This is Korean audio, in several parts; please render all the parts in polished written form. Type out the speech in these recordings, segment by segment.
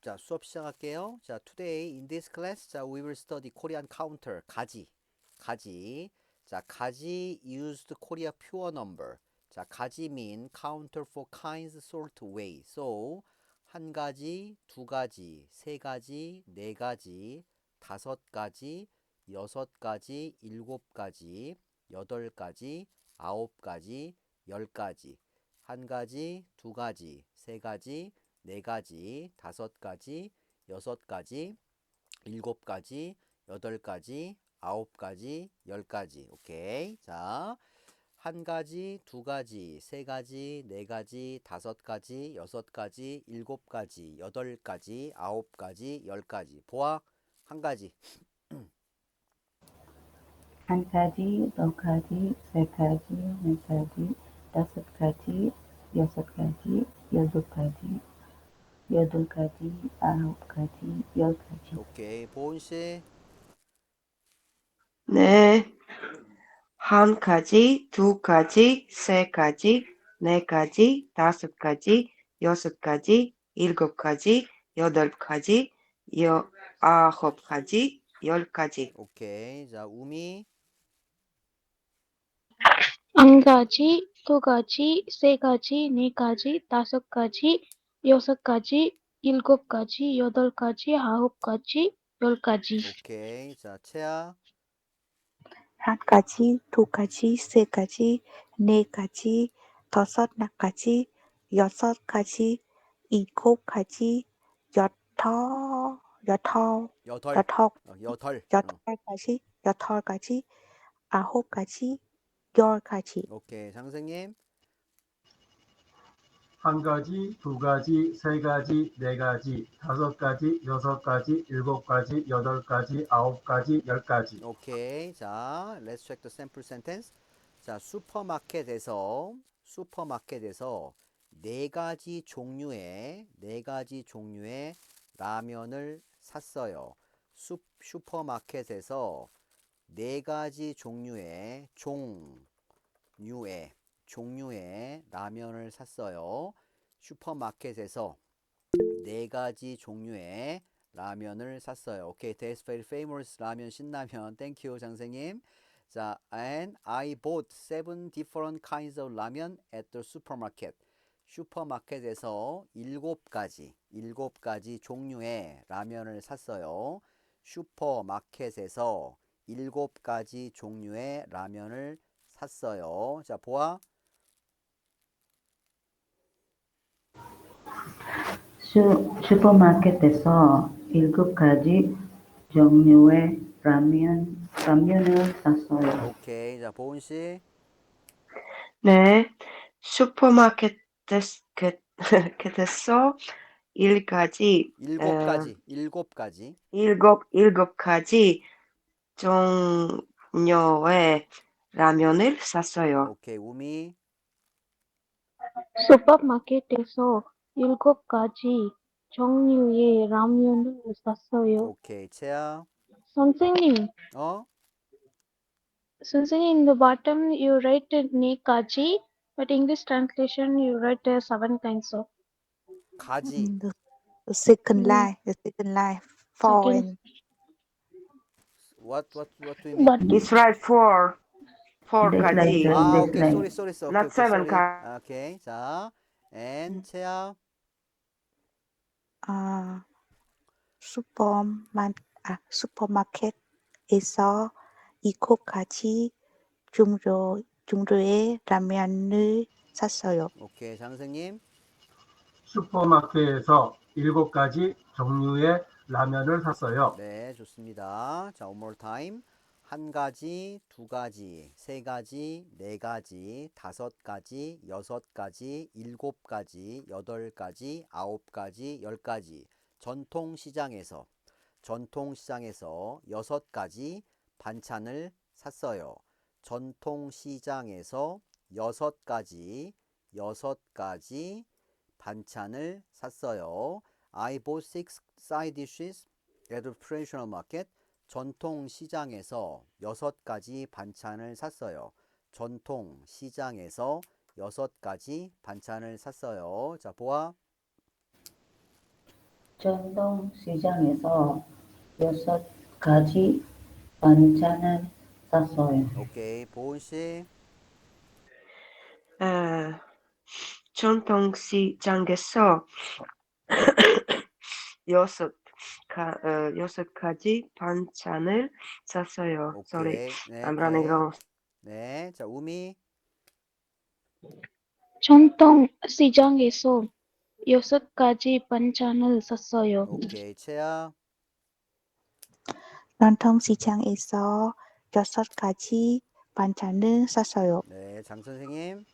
자, 수업 시작할게요. 자, today in this class, 자, we will study Korean counter. 가지. 가지. 자, 가지 used Korea pure number. 자, 가지 mean counter for kinds, sort, way. So, 한 가지, 두 가지, 세 가지, 네 가지, 다섯 가지, 여섯 가지, 일곱 가지, 여덟 가지, 아홉 가지, 열 가지. 한 가지, 두 가지, 세 가지, 네 가지, 다섯 가지, 여섯 가지, 일곱 가지, 여덟 가지, 아홉 가지, 열 가지. 오케이. 자, 한 가지, 두 가지, 세 가지, 네 가지, 다섯 가지, 여섯 가지, 일곱 가지, 여덟 가지, 아홉 가지, 열 가지. 보아, 한 가지. 한 가지, 두 가지, 세 가지, 네 가지, 다섯 가지, 여섯 가지, 일곱 가지, 여덟 가지, 아홉 가지, 열 가지. 오케이. 보은 씨. 네, 한 가지, 두 가지, 세 가지, 네 가지, 다섯 가지, 여섯 가지, 일곱 가지, 여덟 가지, 아홉 가지, 열 가지. 오케이. 자, 우미. 한 가지, 두 가지, 세 가지, 네 가지, 다섯 가지, 여섯 가지, 일곱 가지, 여덟 가지, 아홉 가지, 열 가지. 오케이. 자, 채아. 한 가지, 두 가지, 세 가지, 네 가지, 다섯 가지, 여섯 가지, 일곱 가지, 여덟, 여덟, 여덟. 여덟, 여덟. 여덟 가지, 아홉 가지, 열 가지. 오케이. 장생님. 한 가지, 두 가지, 세 가지, 네 가지, 다섯 가지, 여섯 가지, 일곱 가지, 여덟 가지, 아홉 가지, 열 가지. 오케이. 자, let's check the sample sentence. 자, 슈퍼마켓에서 네 가지 종류의 라면을 샀어요. 슈퍼마켓에서 네 가지 종류의 라면을 샀어요. 슈퍼마켓에서 네 가지 종류의 라면을 샀어요. 오케이, that's very famous 라면 신라면. Thank you, 장생님. 자, and I bought 7 different kinds of 라면 at the supermarket. 슈퍼마켓에서 일곱 가지 종류의 라면을 샀어요. 슈퍼마켓에서 일곱 가지 종류의 라면을 샀어요. 자, 보아. 슈퍼마켓에서 일곱 가지 종류의 라면을 샀어요. 오케이. 자, 보은 씨. 네, 슈퍼마켓에서 일 가지, 일곱 가지. 일곱 가지 종류의 라면을 샀어요. 오케이, 우미. 슈퍼마켓에서 일곱 가지 종류의 라면을 샀어요. 오케이, 채아. 선생님, 어? in the bottom you write 네 가지, but English translation you write seven kinds of. 가지. The second Mm, line, four second, and What do you mean? but It's right for four This 가지, line, 아, this 오케이, line. sorry. not seven sorry. 가지. 오케이, 자, and 채아. 슈퍼마켓에서 일곱 가지 종류의 라면을 샀어요. 오케이, 장생님. 슈퍼마켓에서 일곱 가지 종류의 라면을 샀어요. 네, 좋습니다. 자, one more time. 한 가지, 두 가지, 세 가지, 네 가지, 다섯 가지, 여섯 가지, 일곱 가지, 여덟 가지, 아홉 가지, 열 가지. 전통시장에서 여섯 가지 반찬을 샀어요. 전통시장에서 여섯 가지 반찬을 샀어요. I bought 6 side dishes at the traditional market. 전통시장에서 여섯 가지 반찬을 샀어요. 전통시장에서 여섯 가지 반찬을 샀어요. 자, 보아. 전통시장에서 6가지 반찬을 샀어요. 오케이. 보은 씨. 아, 전통시장에서 여섯 6가지 반찬을 샀어요. Sorry, 오케이. 네, I'm running 오케이. wrong. 네. 자, 우미. 전통 시장에서 6가지 반찬을 샀어요. 오케이. 채야. 전통시장에서 6가지 반찬을 샀어요. 네, 장 선생님.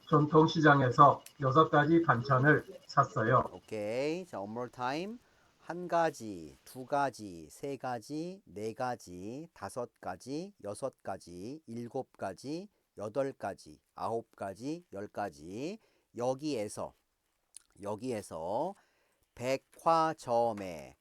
전통시장에서 6가지 반찬을 샀어요. 오케이. 자, one more time. 한 가지, 두 가지, 세 가지, 네 가지, 다섯 가지, 여섯 가지, 일곱 가지, 여덟 가지, 아홉 가지, 열 가지. 여기에서 백화점에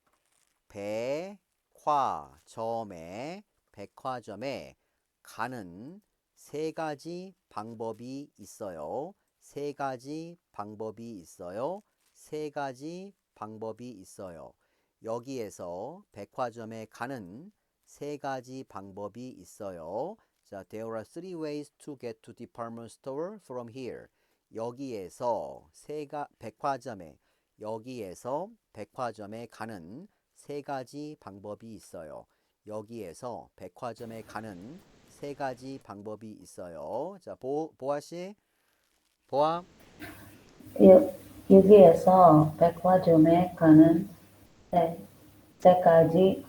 가는 세 가지 방법이 있어요. 세 가지 방법이 있어요. 세 가지 방법이 있어요. 여기에서 백화점에 가는 세 가지 방법이 있어요. 자, there are three ways to get to department store from here. 여기에서 백화점에 가는 세 가지 방법이 있어요. 여기에서 백화점에 가는 세 가지 방법이 있어요. 자, 보아 씨. 보아. 여기에서 백화점에 가는 세 가지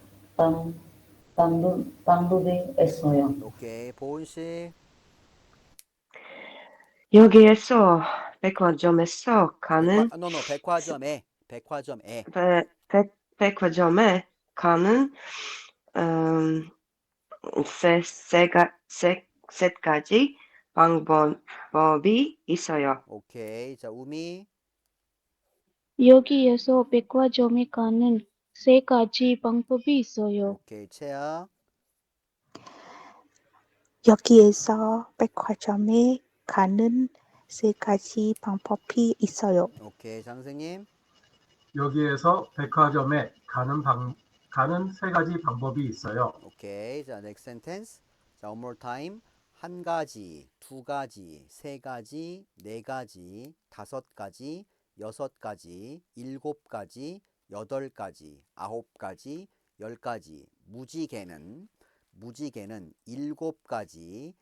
방법이 있어요. 오케이. 보은 씨. 여기에서 백화점에서 가는 백화점에 백화점에 가는 세 가지 방법이 있어요. 오케이. 자, 우미. 여기에서 백화점에 가는 세 가지 방법이 있어요. 오케이. 채야. 여기에서 백화점에 가는 세 가지 방법이 있어요. 오케이. 장 선생님. 여기에서 백화점에 가는 세 가지 방법이 있어요. 오케이. 자, next sentence. 자, one more time. 한 가지, 두 가지, 세 가지, 네 가지, 다섯 가지, 여섯 가지, 일곱 가지, 여덟 가지, 아홉 가지, 열 가지. 무지개는 일곱 가지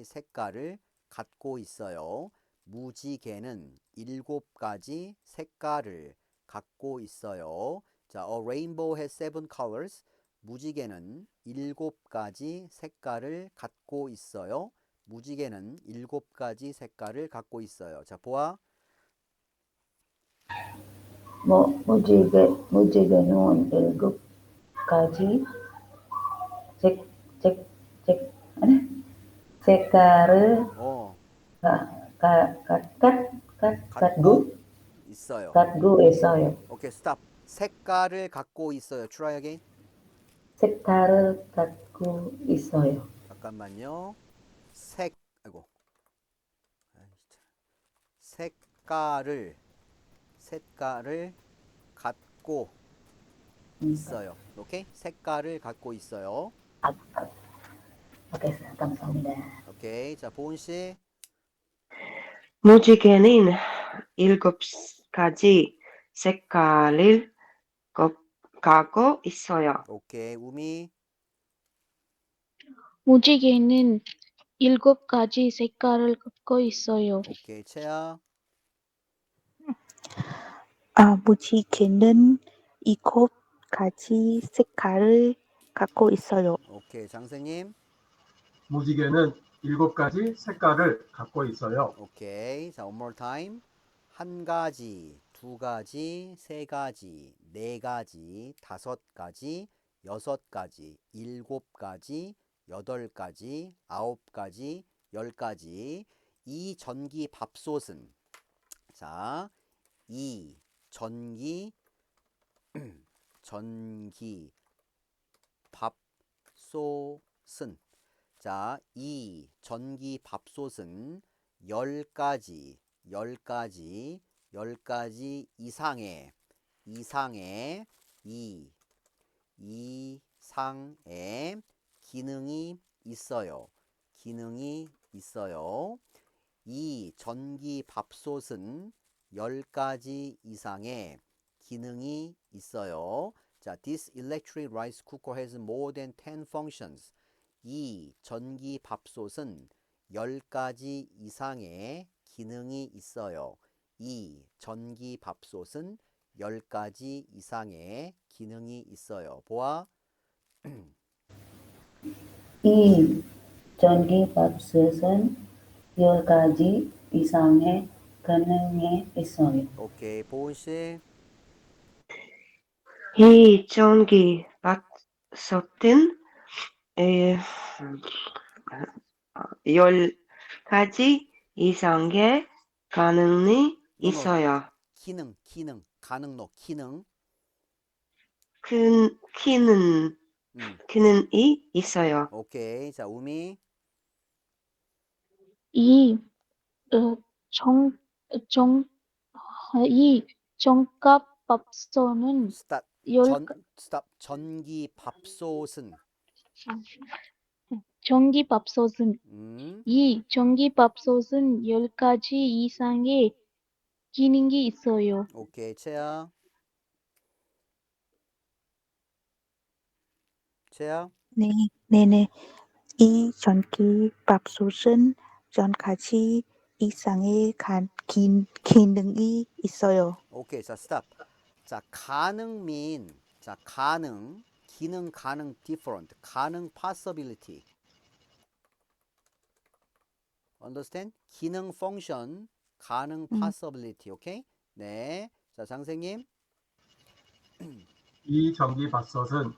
색깔을 갖고 있어요. 무지개는 일곱 가지 색깔을 갖고 있어요. 자, a rainbow has seven colors. 무지개는 일곱 가지 색깔을 갖고 있어요. 무지개는 일곱 가지 색깔을 갖고 있어요. 자, 보아. 무지개는 7가지 색깔을 갖고 있어요. 갖고 있어요. 오케이, 스탑. 색깔을 갖고 있어요. Try again. 색깔을 갖고 있어요. 잠깐만요. 아이고. 색깔을 갖고 있어요. 오케이? 색깔을 갖고 있어요. 오케이, 감사합니다. 오케이. 자, 보은 씨. 무지개는 7가지 색깔을 갖고 있어요. 오케이. 우미. 무지개는 7가지 색깔을 갖고 있어요. 오케이. 채야. 무지개는 7가지 색깔을 갖고 있어요. 오케이. 장선님. 무지개는 7가지 색깔을 갖고 있어요. 오케이. 자, one more time. 한 가지, 두 가지, 세 가지, 네 가지, 다섯 가지, 여섯 가지, 일곱 가지, 여덟 가지, 아홉 가지, 열 가지. 이 전기 밥솥은 자, 이 전기 밥솥은 자, 이 전기 밥솥은 10가지 10가지 이상의 이상의 기능이 있어요. 기능이 있어요. 이 전기밥솥은 10가지 이상의 기능이 있어요. 자, this electric rice cooker has more than 10 functions. 이 전기밥솥은 10가지 이상의 기능이 있어요. 이 전기밥솥은 10가지 이상의 기능이 있어요. 보아. 이 전기밥솥은 10가지 이상의 기능이 있어요. 오케이, 보은씨. 이 전기밥솥은 10가지 이상의 기능이 있어요. 기능, 가능노, 기능. 기능이 있어요. 오케이, 자, 우미. 이 어, 정, 정, 이 정값밥솥은 스탑. 열 스탑. 전기밥솥은. 전기밥솥은 이 전기밥솥은 10가지 이상의 기능이 있어요. 오케이, 채야. 채야. 네, 네네. 이 전기밥솥은 10가지 이상의 기능이 있어요. 오케이, 자, 스탑. 자, 가능 mean. 자, 가능. 기능 가능 different. 가능 possibility. Understand? 기능 function. 가능 possibility. 오케이? 네. 자, 장생님. 이 전기밥솥은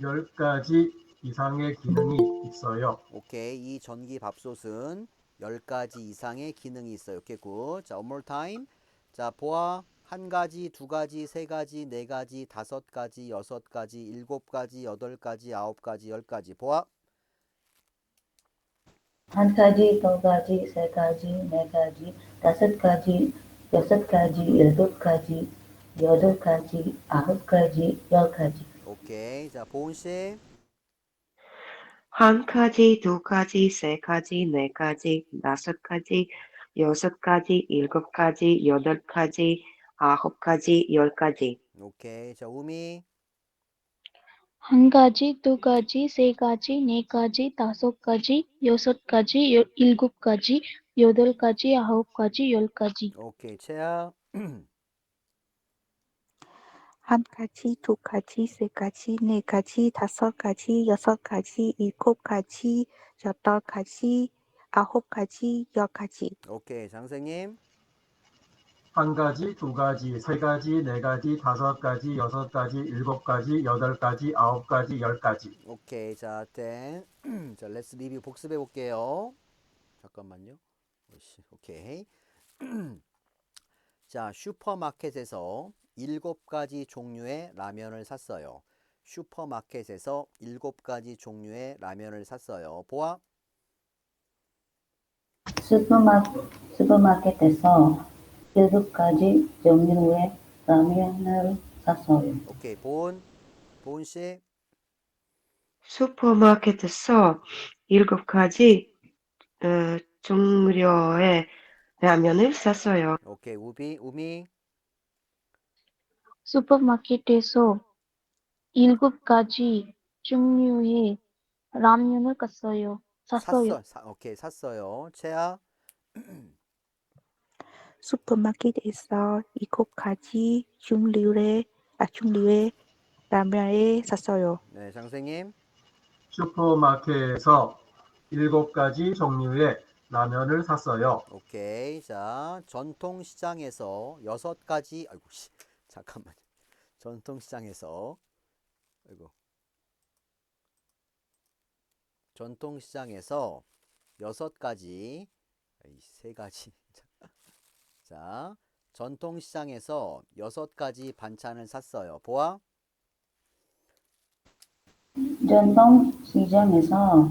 10가지 이상의 기능이 있어요. 오케이. 이 전기밥솥은 10가지 이상의 기능이 있어요. 오케이, 굿. 자, one more time. 자, 보아. 1가지, 2가지, 3가지, 4가지, 5가지, 6가지, 7가지, 8가지, 9가지, 10가지. 보아. 1가지, 2가지, 3가지, 4가지, 5가지, 6가지, 7가지, 8가지, 9가지, 10가지. 오케이. 자, 보은씨. 1가지, 2가지, 3가지, 4가지, 5가지, 6가지, 7가지, 8가지, 9가지, 10가지. 오케이. 자, 우미. 1가지, 2가지, 3가지, 4가지, 5가지, 6가지, 7가지, 8가지, 9가지, 10가지. 오케이. 채야. 1가지, 2가지, 3가지, 4가지, 5가지, 6가지, 7가지, 8가지, 9가지, 10가지. 오케이. 장생님. 1가지, 2가지, 3가지, 4가지, 5가지, 6가지, 7가지, 8가지, 9가지, 10가지. 오케이. 자, 땡. 자, 렛츠 리뷰 복습해 볼게요. 잠깐만요. 오케이. 자, 슈퍼마켓에서 7가지 종류의 라면을 샀어요. 슈퍼마켓에서 7가지 종류의 라면을 샀어요. 보아. 슈퍼마켓에서 7가지 종류의 라면을 샀어요. 오케이. 보은씨. 슈퍼마켓에서 7가지 종류의 라면을 샀어요. 오케이. 우미. 슈퍼마켓에서 7가지 종류의 라면을 샀어요. 오케이. 샀어요. 채야. 슈퍼마켓에서 7가지 종류의 라면을 샀어요. 네, 장생님. 슈퍼마켓에서 7가지 종류의 라면을 샀어요. 오케이. 자, 전통시장에서 6가지, 아이고, 잠깐만. 전통시장에서, 아이고. 전통시장에서 6가지, 3가지. 자, 전통시장에서 6가지 반찬을 샀어요. 보아. 전통시장에서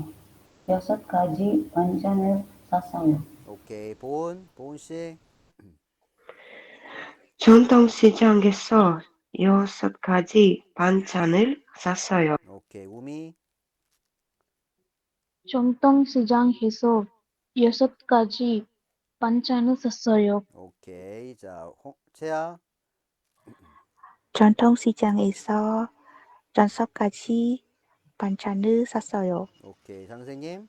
6가지 반찬을 샀어요. 오케이. 보은씨. 전통시장에서 6가지 반찬을 샀어요. 오케이. 우미. 전통시장에서 6가지 반찬을 샀어요. 오케이. 자, 채아. 전통시장에서 6가지 반찬을 샀어요. 오케이. 선생님.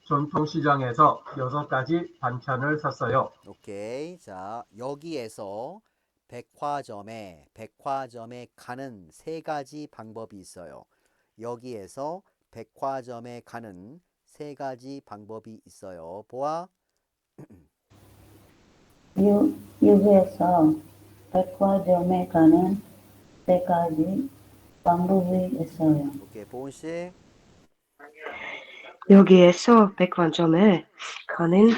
전통시장에서 6가지 반찬을 샀어요. 오케이. 자, 여기에서 백화점에 가는 세 가지 방법이 있어요. 여기에서 백화점에 가는 세 가지 방법이 있어요. 보아. 여기에서 백화점에 가는 세 가지 방법이 있어요. 오케이. 보은 씨. 여기에서 백화점에 가는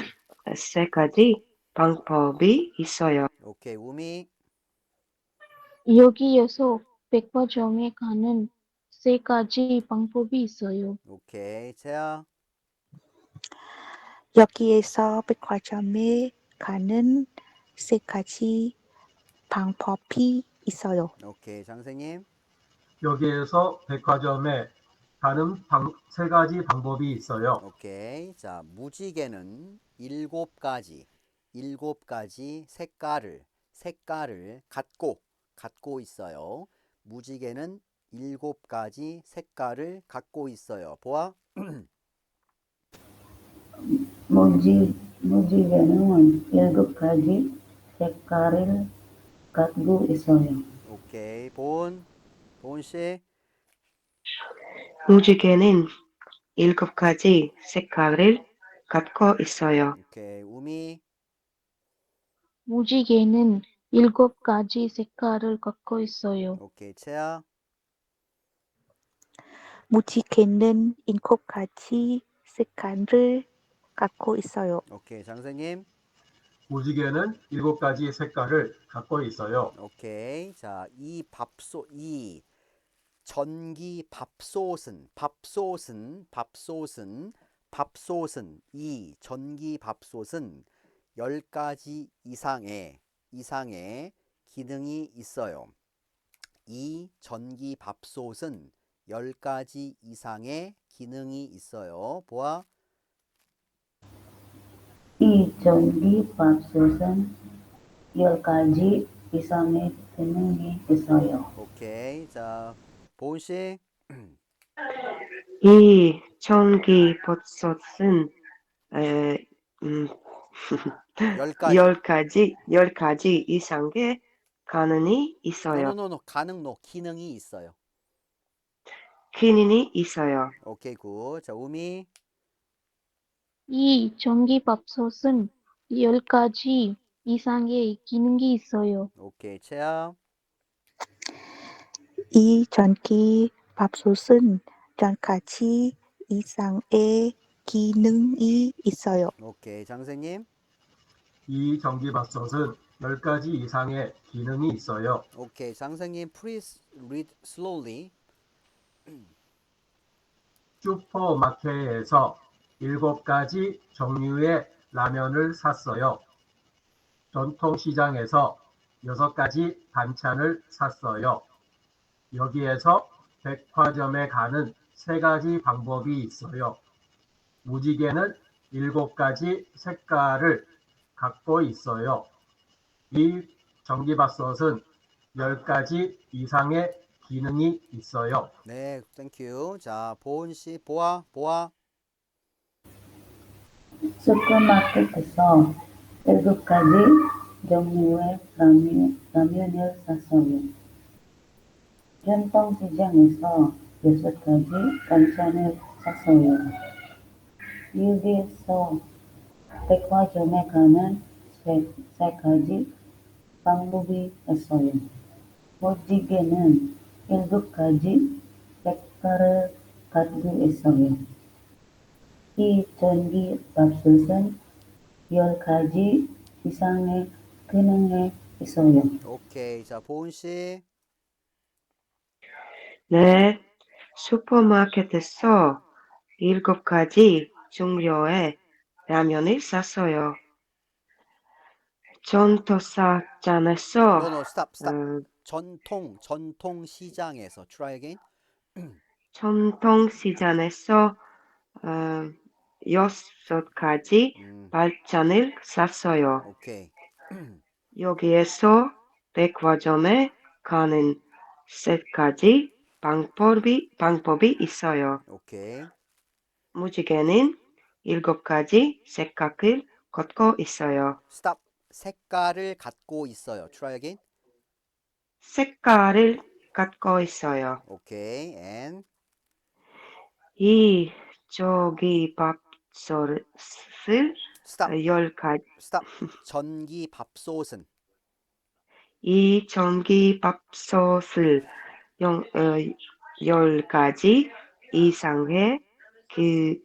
3가지 방법이 있어요. 오케이. 우미. 여기에서 백화점에 가는 3가지 방법이 있어요. 오케이. 채아. 여기에서 백화점에 가는 3가지 방법이 있어요. 오케이. 선생님. 여기에서 백화점에 가는 3가지 방법이 있어요. 오케이. 자, 무지개는 7가지 색깔을 갖고 있어요. 무지개는 7가지 색깔을 갖고 있어요. 보아. 무지개는 7가지 색깔을 가지고 있어요. 오케이. 보은 씨. 무지개는 7가지 색깔을 갖고 있어요. 오케이. 우미. 무지개는 7가지 색깔을 갖고 있어요. 오케이. 채아. 무지개는 7가지 색깔을 갖고 있어요. 오케이. 선생님. 무지개는 7가지 색깔을 갖고 있어요. 오케이. 자, 이 전기 밥솥은 이 전기 밥솥은 10가지 이상의 기능이 있어요. 이 전기 밥솥은 10가지 이상의 기능이 있어요. 보아. 이 전기밥솥은 10가지 이상의 기능이 있어요. 오케이. 자, 보은 씨. 이 전기밥솥은 에, 음, 10가지. 10가지 이상의 기능이 있어요. 기능이 있어요. 기능이 있어요. 오케이, 굿. 자, 우미. 이 전기밥솥은 10가지 이상의 기능이 있어요. 오케이, 채아. 이 전기밥솥은 10가지 이상의 기능이 있어요. 오케이, 장생님. 이 전기밥솥은 10가지 이상의 기능이 있어요. 오케이, 장생님. Please read slowly. 슈퍼마켓에서 7가지 종류의 라면을 샀어요. 전통시장에서 6가지 반찬을 샀어요. 여기에서 백화점에 가는 3가지 방법이 있어요. 무지개는 7가지 색깔을 갖고 있어요. 이 전기밥솥은 10가지 이상의 기능이 있어요. 네, 땡큐. 자, 보은 씨, 보아. 슈퍼마켓에서 7가지 종류의 라면을 샀어요. 전통시장에서 6가지 반찬을 샀어요. 여기에서 백화점에 가는 3가지 방법이 있어요. 무지개는 7가지 색깔을 가지고 있어요. 이 전기밥솥은 10가지 이상의 기능이 있어요. 오케이. 자, 보은 씨. 네, 슈퍼마켓에서 7가지 종류의 라면을 샀어요. 전통시장에서 No, no, stop, stop. 어, 전통 시장에서. Try again. 전통시장에서 6가지 음, 반찬을 샀어요. 오케이. 여기에서 백화점에 가는 3가지 방법이 있어요. 오케이. 무지개는 7가지 색깔을 갖고 있어요. stop. 색깔을 갖고 있어요. Try again. 색깔을 갖고 있어요. 오케이. And 이 전기밥솥을 stop. 10가지 stop. 전기밥솥은 이 전기밥솥을 10가지 이상의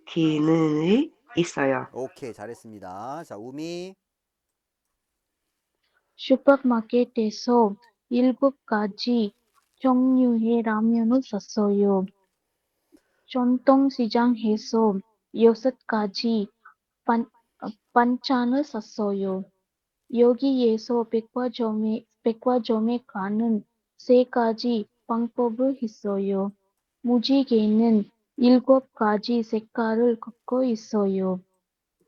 기능이 있어요. 오케이. 잘했습니다. 자, 우미. 슈퍼마켓에서 7가지 종류의 라면을 샀어요. 전통시장에서 6가지 반찬을 샀어요. 여기에서 백화점에 가는 3가지 방법을 있어요. 무지개는 7가지 색깔을 갖고 있어요.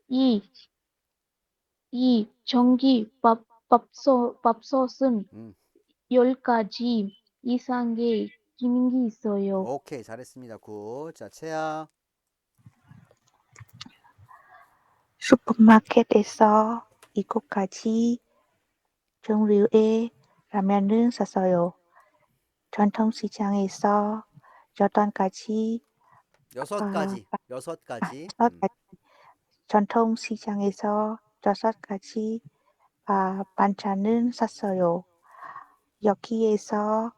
이 전기밥솥은 음. 10가지 이상의 기능이 있어요. 오케이. 잘했습니다. 굿. 자, 채아. 슈퍼마켓에서 7가지 종류의 라면을 샀어요. 전통시장에서 8가지 여섯 아, 가지. 여섯 가지. 6가지 전통시장에서 6가지 반찬을 샀어요. 여기에서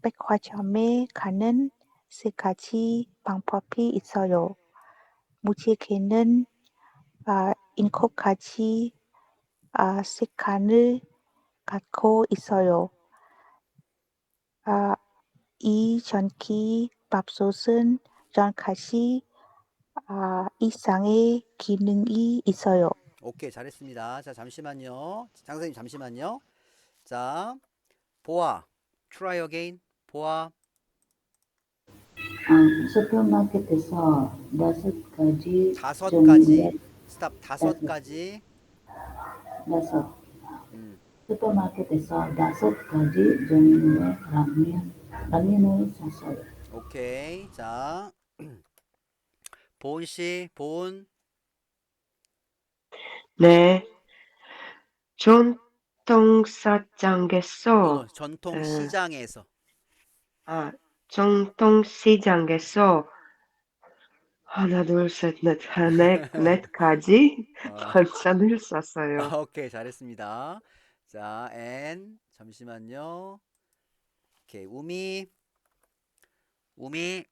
백화점에 가는 3가지 방법이 있어요. 무지개는 7가지 색깔을 갖고 있어요. 이 전기밥솥은 10가지 이상의 기능이 있어요. 오케이. 잘했습니다. 자, 잠시만요. 장선생님 잠시만요. 자, 보아. Try again. 보아. 슈퍼마켓에서 5가지 다섯 가지. 종류의 스탑. 5가지. 다섯 음. 슈퍼마켓에서 5가지 종류의 라면을 샀어요. 오케이. 자, 보은 씨. 보은. 네, 노노. 전통시장에서 전통 어, 시장에서. 전통시장에서 하나, 둘, 셋, 넷, 넷 가지 어. 반찬을 샀어요. 오케이. 잘했습니다. 자, and 잠시만요. 오케이. 우미. 우미.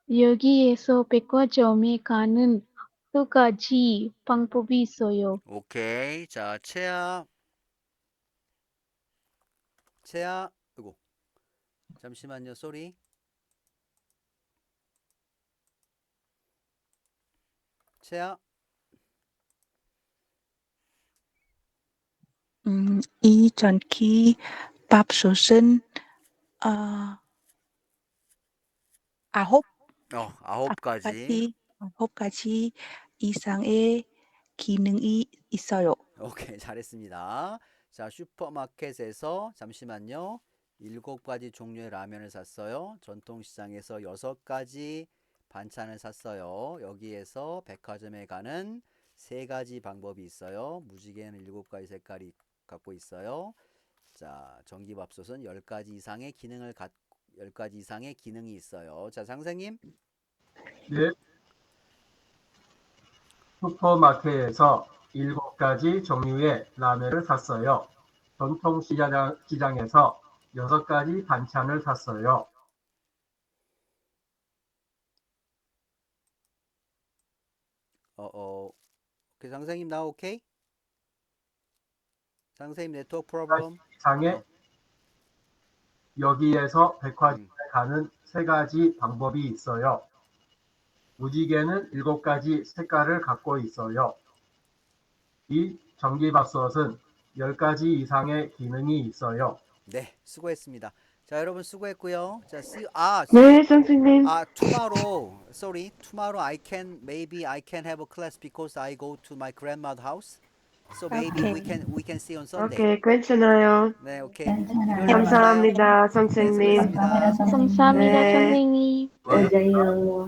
여기에서 백화점에 가는 2가지 방법이 있어요. 오케이. 자, 채아. 채아. 이거. 잠시만요. 쏘리. 채아. 이 전기밥솥은 9 9가지. 9가지 이상의 기능이 있어요. 오케이. 잘했습니다. 자, 슈퍼마켓에서 잠시만요. 7가지 종류의 라면을 샀어요. 전통시장에서 6가지 반찬을 샀어요. 여기에서 백화점에 가는 3가지 방법이 있어요. 무지개는 7가지 색깔이 갖고 있어요. 자, 전기밥솥은 10가지 이상의 기능이 있어요. 자, 선생님. 예. 슈퍼마켓에서 7가지 종류의 라면을 샀어요. 전통시장에서 6가지 반찬을 샀어요. 오케이, 선생님 나 오케이? 선생님 네트워크 프로블럼. 장에 여기에서 백화점에 음. 가는 3가지 방법이 있어요. 무지개는 7가지 색깔을 갖고 있어요. 이 전기밥솥은 10가지 이상의 기능이 있어요. 네, 수고했습니다. 자, 여러분 수고했고요. 자, 네, 선생님. tomorrow. Sorry, tomorrow maybe I can have a class because I go to my grandma's house. So maybe Okay. we can see on Sunday. 오케이, 괜찮아요. 네, 오케이. 괜찮아요. 일요일에 만나요. 감사합니다, 네, 선생님. 수고했습니다. 감사합니다, 선생님. 감사합니다, 네. 선생님. 또 봬요.